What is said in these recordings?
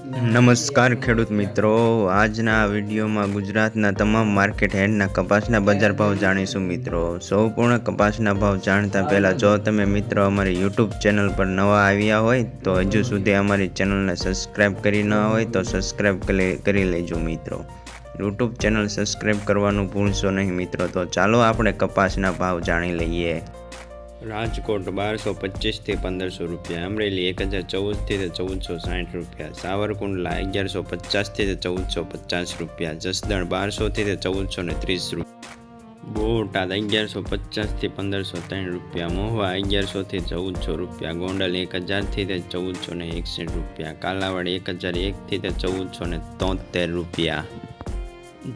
નમસ્કાર ખેડૂત મિત્રો, આજના આ વિડીયોમાં ગુજરાતના તમામ માર્કેટ યાર્ડના કપાસના બજાર ભાવ જાણીશું મિત્રો। સંપૂર્ણ કપાસના ભાવ જાણતા પહેલાં જો તમે મિત્રો અમારી યુટ્યુબ ચેનલ પર નવા આવ્યા હોય તો હજુ સુધી અમારી ચેનલને સબસ્ક્રાઈબ કરી ન હોય તો સબસ્ક્રાઈબ કરી લેજો મિત્રો। યુટ્યુબ ચેનલ સબસ્ક્રાઈબ કરવાનું ભૂલશો નહીં મિત્રો। તો ચાલો આપણે કપાસના ભાવ જાણી લઈએ। રાજકોટ 1225 થી 1500 રૂપિયા, અમરેલી 1014 થી 1460 રૂપિયા, સાવરકુંડલા 1150 થી 1450 રૂપિયા, જસદણ 1200 થી 1430 રૂપિયા, બોટાદ 1150 થી 1503 રૂપિયા, મહુવા 1100 થી 1400 રૂપિયા, ગોંડલ 1000 થી 1461 રૂપિયા, કાલાવાડ 1001 થી 1473 રૂપિયા,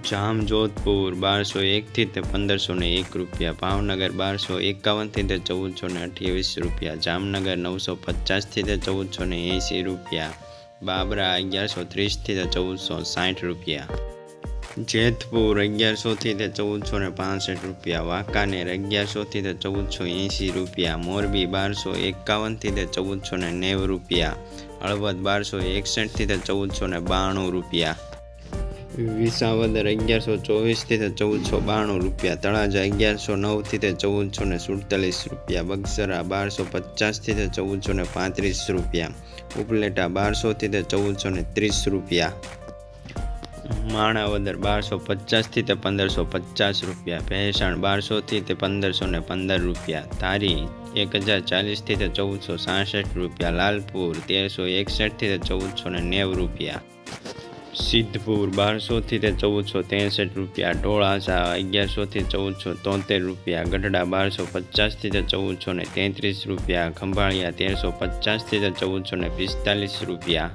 જામજોધપુર 1201 થી 1501 રૂપિયા, ભાવનગર 1251 થી 1428 રૂપિયા, જામનગર 950 થી 1480 રૂપિયા, બાબરા 1130 થી 1460 રૂપિયા, જેતપુર 1100 થી 1465 રૂપિયા, વાંકાનેર 1100 થી 1480 રૂપિયા, મોરબી 1251 થી 1490 રૂપિયા, હળવદ 1261 થી 1492 રૂપિયા, વિસાવદર 1124 થી 1492 રૂપિયા, તળાજા 1109 થી 1447 રૂપિયા, બગસરા 1250 થી 1435 રૂપિયા, ઉપલેટા 1200 થી 1430 રૂપિયા, માણાવદર 1250 થી 1550 રૂપિયા, ભેસાણ 1200 થી 1515 રૂપિયા, ધારી 1040 થી 1466 રૂપિયા, લાલપુર 1361 થી 1490 રૂપિયા, સિદ્ધપુર 1200 થી 1463 રૂપિયા, ઢોળાસા 1100 થી 1473 રૂપિયા, ગઢડા 1250 થી 1433 રૂપિયા, ખંભાળિયા 1350 થી 1445 રૂપિયા,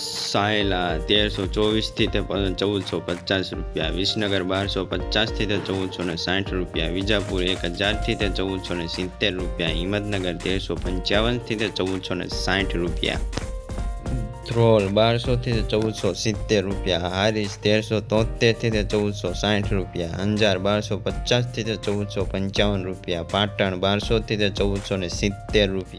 સાયલા 1324 થી 1450 રૂપિયા, વિસનગર 1250 થી 1460 રૂપિયા, વિજાપુર 1000 થી 1470 રૂપિયા, હિંમતનગર 1355 થી 1460 રૂપિયા, ધ્રોલ 1200 થી 1470 રૂપિયા, હારીજ 1373 થી 1460 રૂપિયા, અંજાર 1250 થી 1455 રૂપિયા, પાટણ 1200 થી 1470 રૂપિયા।